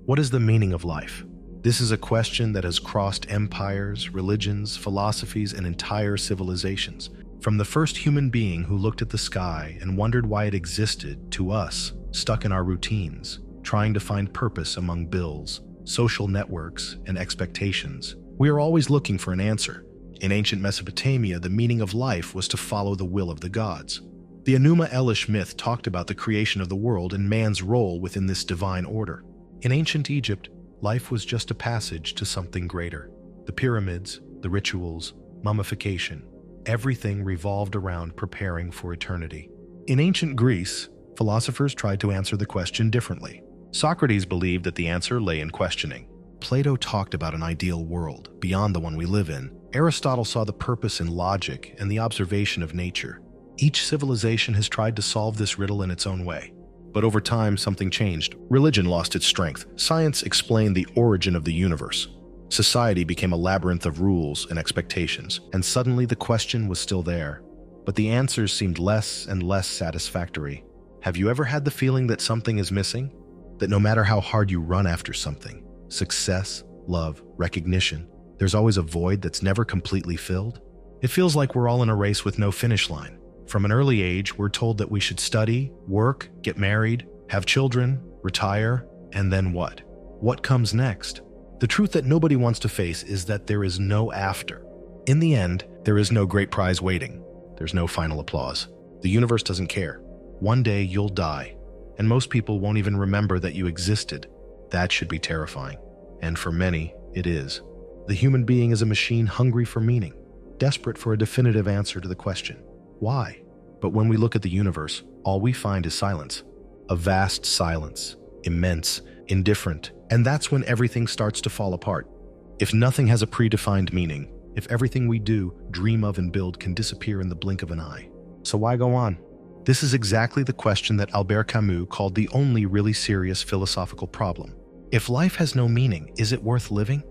What is the meaning of life? This is a question that has crossed empires, religions, philosophies, and entire civilizations. From the first human being who looked at the sky and wondered why it existed, to us, stuck in our routines, trying to find purpose among bills, social networks, and expectations. We are always looking for an answer. In ancient Mesopotamia, the meaning of life was to follow the will of the gods. The Enuma Elish myth talked about the creation of the world and man's role within this divine order. In ancient Egypt, life was just a passage to something greater. The pyramids, the rituals, mummification, everything revolved around preparing for eternity. In ancient Greece, philosophers tried to answer the question differently. Socrates believed that the answer lay in questioning. Plato talked about an ideal world, beyond the one we live in. Aristotle saw the purpose in logic and the observation of nature. Each civilization has tried to solve this riddle in its own way. But over time, something changed. Religion lost its strength. Science explained the origin of the universe. Society became a labyrinth of rules and expectations, and suddenly the question was still there. But the answers seemed less and less satisfactory. Have you ever had the feeling that something is missing? That no matter how hard you run after something, success, love, recognition, there's always a void that's never completely filled? It feels like we're all in a race with no finish line. From an early age, we're told that we should study, work, get married, have children, retire, and then what? What comes next? The truth that nobody wants to face is that there is no after. In the end, there is no great prize waiting. There's no final applause. The universe doesn't care. One day you'll die, and most people won't even remember that you existed. That should be terrifying. And for many, it is. The human being is a machine hungry for meaning, desperate for a definitive answer to the question, why? But when we look at the universe, all we find is silence. A vast silence, immense, indifferent, and that's when everything starts to fall apart. If nothing has a predefined meaning, if everything we do, dream of, and build can disappear in the blink of an eye, so why go on? This is exactly the question that Albert Camus called the only really serious philosophical problem. If life has no meaning, is it worth living?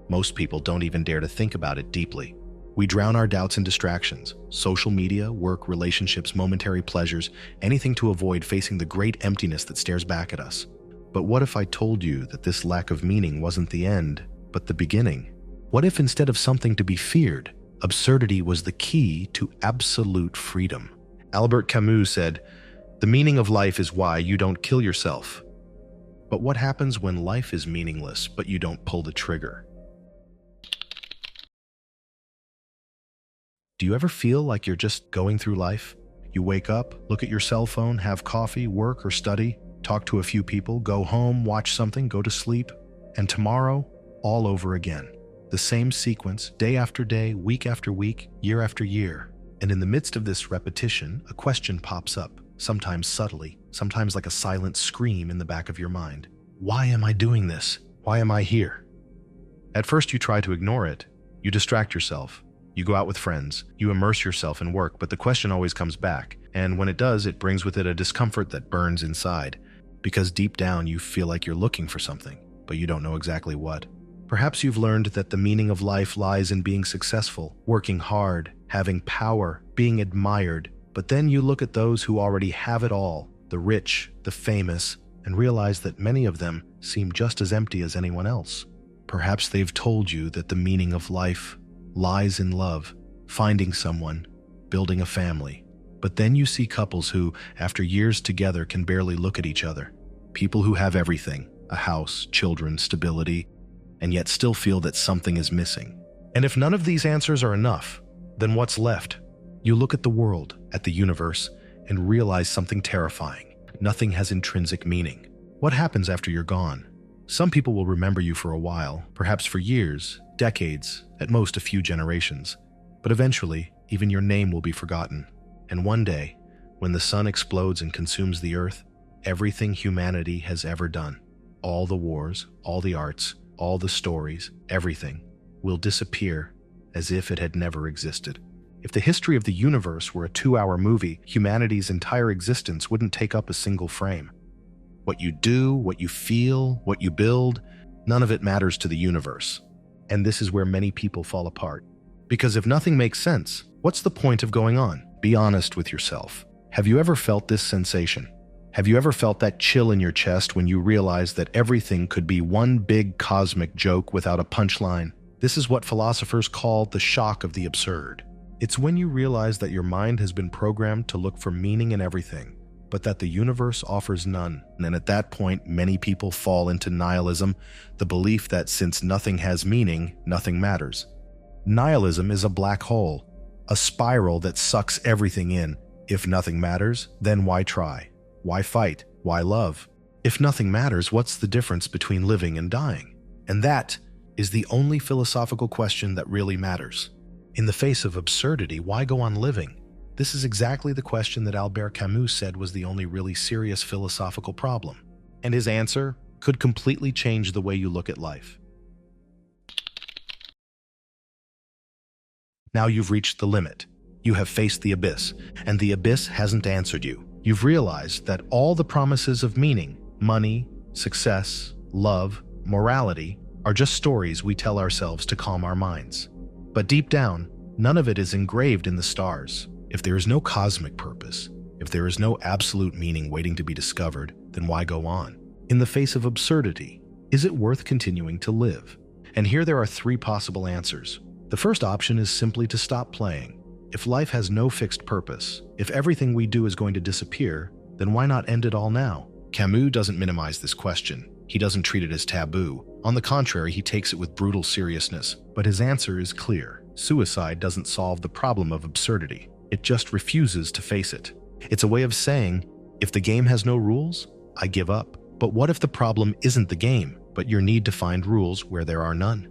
Most people don't even dare to think about it deeply. We drown our doubts in distractions, social media, work, relationships, momentary pleasures, anything to avoid facing the great emptiness that stares back at us. But what if I told you that this lack of meaning wasn't the end, but the beginning? What if instead of something to be feared, absurdity was the key to absolute freedom? Albert Camus said, "The meaning of life is why you don't kill yourself." But what happens when life is meaningless, but you don't pull the trigger? Do you ever feel like you're just going through life? You wake up, look at your cell phone, have coffee, work or study, talk to a few people, go home, watch something, go to sleep, and tomorrow, all over again. The same sequence, day after day, week after week, year after year. And in the midst of this repetition, a question pops up, sometimes subtly, sometimes like a silent scream in the back of your mind. Why am I doing this? Why am I here? At first you try to ignore it. You distract yourself. You go out with friends. You immerse yourself in work, but the question always comes back. And when it does, it brings with it a discomfort that burns inside. Because deep down you feel like you're looking for something, but you don't know exactly what. Perhaps you've learned that the meaning of life lies in being successful, working hard, having power, being admired. But then you look at those who already have it all, the rich, the famous, and realize that many of them seem just as empty as anyone else. Perhaps they've told you that the meaning of life lies in love, finding someone, building a family. But then you see couples who, after years together, can barely look at each other. People who have everything, a house, children, stability, and yet still feel that something is missing. And if none of these answers are enough, then what's left? You look at the world, at the universe, and realize something terrifying. Nothing has intrinsic meaning. What happens after you're gone? Some people will remember you for a while, perhaps for years, decades, at most a few generations. But eventually, even your name will be forgotten. And one day, when the sun explodes and consumes the earth, everything humanity has ever done, all the wars, all the arts, all the stories, everything, will disappear as if it had never existed. If the history of the universe were a 2-hour movie, humanity's entire existence wouldn't take up a single frame. What you do, what you feel, what you build, none of it matters to the universe. And this is where many people fall apart. Because if nothing makes sense, what's the point of going on? Be honest with yourself. Have you ever felt this sensation? Have you ever felt that chill in your chest when you realize that everything could be one big cosmic joke without a punchline? This is what philosophers call the shock of the absurd. It's when you realize that your mind has been programmed to look for meaning in everything, but that the universe offers none. And at that point, many people fall into nihilism, the belief that since nothing has meaning, nothing matters. Nihilism is a black hole, a spiral that sucks everything in. If nothing matters, then why try? Why fight? Why love? If nothing matters, what's the difference between living and dying? And that is the only philosophical question that really matters. In the face of absurdity, why go on living? This is exactly the question that Albert Camus said was the only really serious philosophical problem. And his answer could completely change the way you look at life. Now you've reached the limit. You have faced the abyss, and the abyss hasn't answered you. You've realized that all the promises of meaning, money, success, love, morality, are just stories we tell ourselves to calm our minds. But deep down, none of it is engraved in the stars. If there is no cosmic purpose, if there is no absolute meaning waiting to be discovered, then why go on? In the face of absurdity, is it worth continuing to live? And here there are three possible answers. The first option is simply to stop playing. If life has no fixed purpose, if everything we do is going to disappear, then why not end it all now? Camus doesn't minimize this question. He doesn't treat it as taboo. On the contrary, he takes it with brutal seriousness. But his answer is clear. Suicide doesn't solve the problem of absurdity. It just refuses to face it. It's a way of saying, if the game has no rules, I give up. But what if the problem isn't the game, but your need to find rules where there are none?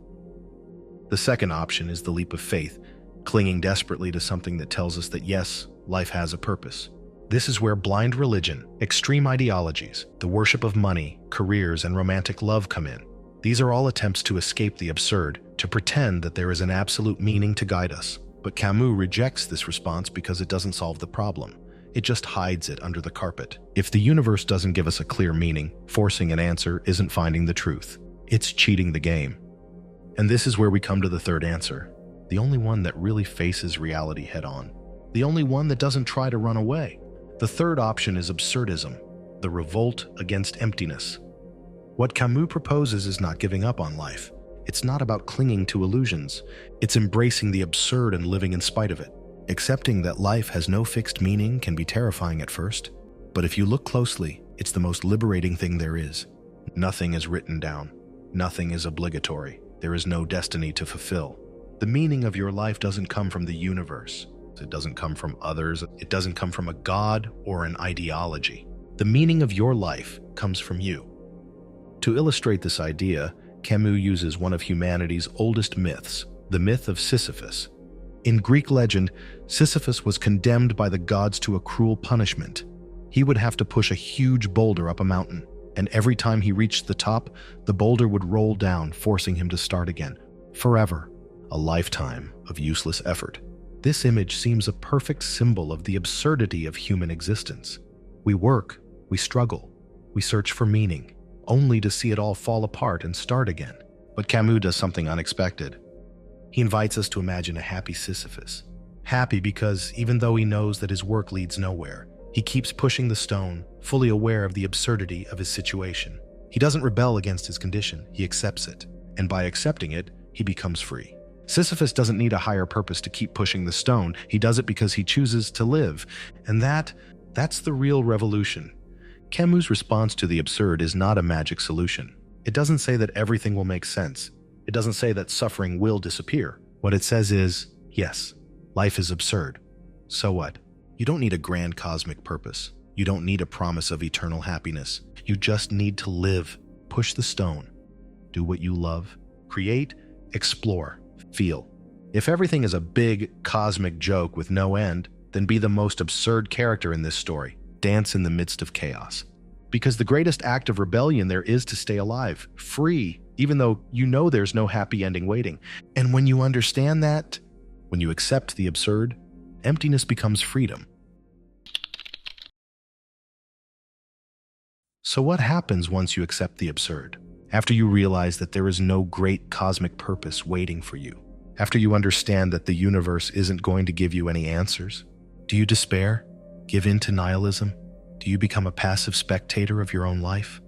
The second option is the leap of faith, clinging desperately to something that tells us that yes, life has a purpose. This is where blind religion, extreme ideologies, the worship of money, careers, and romantic love come in. These are all attempts to escape the absurd, to pretend that there is an absolute meaning to guide us. But Camus rejects this response because it doesn't solve the problem. It just hides it under the carpet. If the universe doesn't give us a clear meaning, forcing an answer isn't finding the truth. It's cheating the game. And this is where we come to the third answer, the only one that really faces reality head-on, the only one that doesn't try to run away. The third option is absurdism, the revolt against emptiness. What Camus proposes is not giving up on life. It's not about clinging to illusions. It's embracing the absurd and living in spite of it. Accepting that life has no fixed meaning can be terrifying at first, but if you look closely, it's the most liberating thing there is. Nothing is written down. Nothing is obligatory. There is no destiny to fulfill. The meaning of your life doesn't come from the universe. It doesn't come from others. It doesn't come from a god or an ideology. The meaning of your life comes from you. To illustrate this idea, Camus uses one of humanity's oldest myths, the myth of Sisyphus. In Greek legend, Sisyphus was condemned by the gods to a cruel punishment. He would have to push a huge boulder up a mountain, and every time he reached the top, the boulder would roll down, forcing him to start again. Forever. A lifetime of useless effort. This image seems a perfect symbol of the absurdity of human existence. We work, we struggle, we search for meaning, only to see it all fall apart and start again. But Camus does something unexpected. He invites us to imagine a happy Sisyphus. Happy because even though he knows that his work leads nowhere, he keeps pushing the stone, fully aware of the absurdity of his situation. He doesn't rebel against his condition, he accepts it. And by accepting it, he becomes free. Sisyphus doesn't need a higher purpose to keep pushing the stone. He does it because he chooses to live. And that's the real revolution. Camus' response to the absurd is not a magic solution. It doesn't say that everything will make sense. It doesn't say that suffering will disappear. What it says is, yes, life is absurd. So what? You don't need a grand cosmic purpose. You don't need a promise of eternal happiness. You just need to live, push the stone, do what you love, create, explore, feel. If everything is a big cosmic joke with no end, then be the most absurd character in this story. Dance in the midst of chaos. Because the greatest act of rebellion there is to stay alive, free, even though you know there's no happy ending waiting. And when you understand that, when you accept the absurd, emptiness becomes freedom. So what happens once you accept the absurd? After you realize that there is no great cosmic purpose waiting for you? After you understand that the universe isn't going to give you any answers? Do you despair? Give in to nihilism? Do you become a passive spectator of your own life?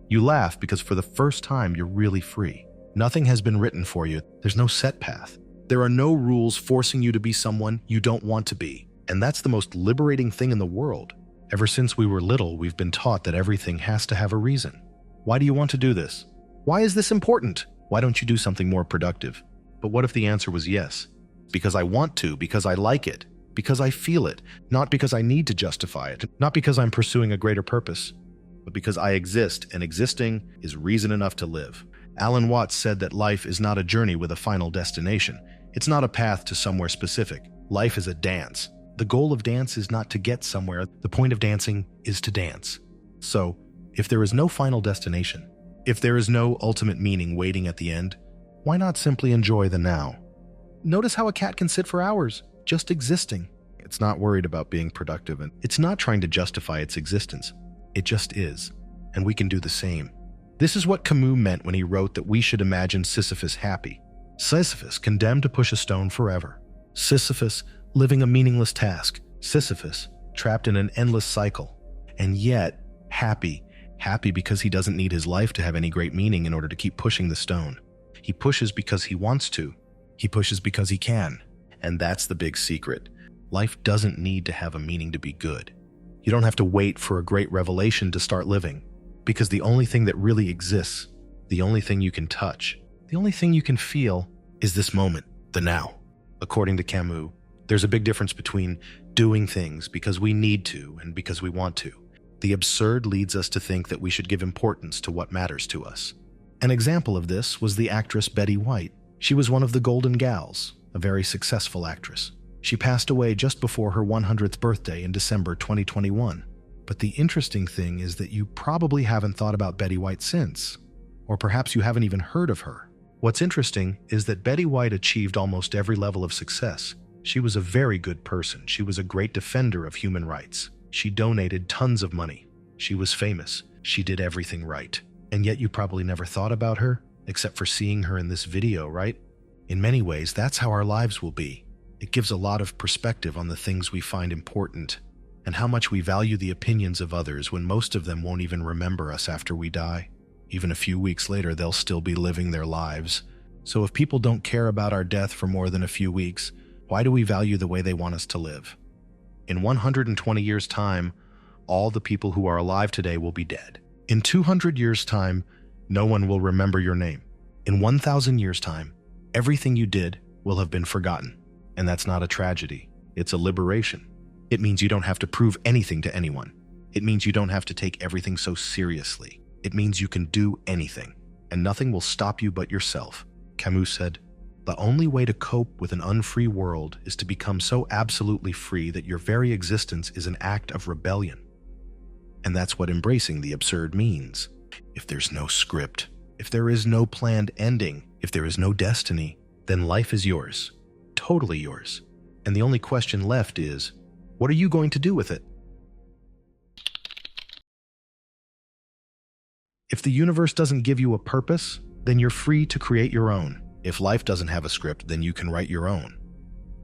You laugh because for the first time you're really free. Nothing has been written for you. There's no set path. There are no rules forcing you to be someone you don't want to be. And that's the most liberating thing in the world. Ever since we were little, we've been taught that everything has to have a reason. Why do you want to do this? Why is this important? Why don't you do something more productive? But what if the answer was yes? Because I want to, because I like it, because I feel it, not because I need to justify it, not because I'm pursuing a greater purpose, but because I exist, and existing is reason enough to live. Alan Watts said that life is not a journey with a final destination. It's not a path to somewhere specific. Life is a dance. The goal of dance is not to get somewhere. The point of dancing is to dance. So, if there is no final destination, if there is no ultimate meaning waiting at the end, why not simply enjoy the now? Notice how a cat can sit for hours, just existing. It's not worried about being productive, and it's not trying to justify its existence. It just is, and we can do the same. This is what Camus meant when he wrote that we should imagine Sisyphus happy. Sisyphus condemned to push a stone forever. Sisyphus living a meaningless task. Sisyphus trapped in an endless cycle. And yet, happy because he doesn't need his life to have any great meaning in order to keep pushing the stone. He pushes because he wants to. He pushes because he can. And that's the big secret. Life doesn't need to have a meaning to be good. You don't have to wait for a great revelation to start living. Because the only thing that really exists, the only thing you can touch, the only thing you can feel is this moment, the now. According to Camus, there's a big difference between doing things because we need to and because we want to. The absurd leads us to think that we should give importance to what matters to us. An example of this was the actress Betty White. She was one of the Golden Gals, a very successful actress. She passed away just before her 100th birthday in December 2021. But the interesting thing is that you probably haven't thought about Betty White since, or perhaps you haven't even heard of her. What's interesting is that Betty White achieved almost every level of success. She was a very good person. She was a great defender of human rights. She donated tons of money. She was famous. She did everything right. And yet you probably never thought about her, except for seeing her in this video, right? In many ways, that's how our lives will be. It gives a lot of perspective on the things we find important, and how much we value the opinions of others when most of them won't even remember us after we die. Even a few weeks later, they'll still be living their lives. So if people don't care about our death for more than a few weeks, why do we value the way they want us to live? In 120 years' time, all the people who are alive today will be dead. In 200 years' time, no one will remember your name. In 1,000 years' time, everything you did will have been forgotten. And that's not a tragedy. It's a liberation. It means you don't have to prove anything to anyone. It means you don't have to take everything so seriously. It means you can do anything, and nothing will stop you but yourself. Camus said, "The only way to cope with an unfree world is to become so absolutely free that your very existence is an act of rebellion." And that's what embracing the absurd means. If there's no script, if there is no planned ending, if there is no destiny, then life is yours, totally yours. And the only question left is, what are you going to do with it? If the universe doesn't give you a purpose, then you're free to create your own. If life doesn't have a script, then you can write your own.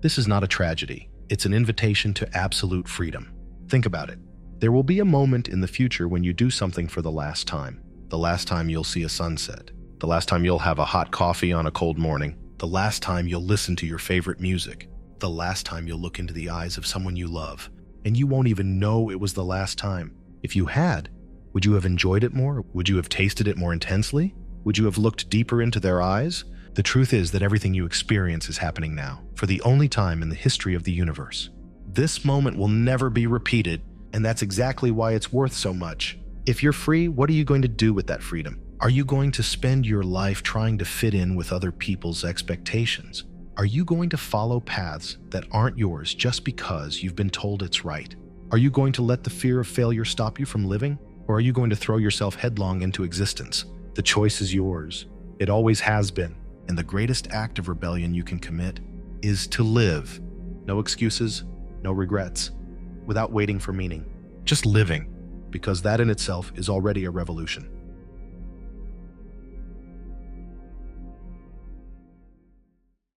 This is not a tragedy. It's an invitation to absolute freedom. Think about it. There will be a moment in the future when you do something for the last time. The last time you'll see a sunset. The last time you'll have a hot coffee on a cold morning. The last time you'll listen to your favorite music. The last time you'll look into the eyes of someone you love. And you won't even know it was the last time. If you had, would you have enjoyed it more? Would you have tasted it more intensely? Would you have looked deeper into their eyes? The truth is that everything you experience is happening now, for the only time in the history of the universe. This moment will never be repeated, and that's exactly why it's worth so much. If you're free, what are you going to do with that freedom? Are you going to spend your life trying to fit in with other people's expectations? Are you going to follow paths that aren't yours just because you've been told it's right? Are you going to let the fear of failure stop you from living? Or are you going to throw yourself headlong into existence? The choice is yours. It always has been. And the greatest act of rebellion you can commit is to live. No excuses, no regrets, without waiting for meaning. Just living, because that in itself is already a revolution.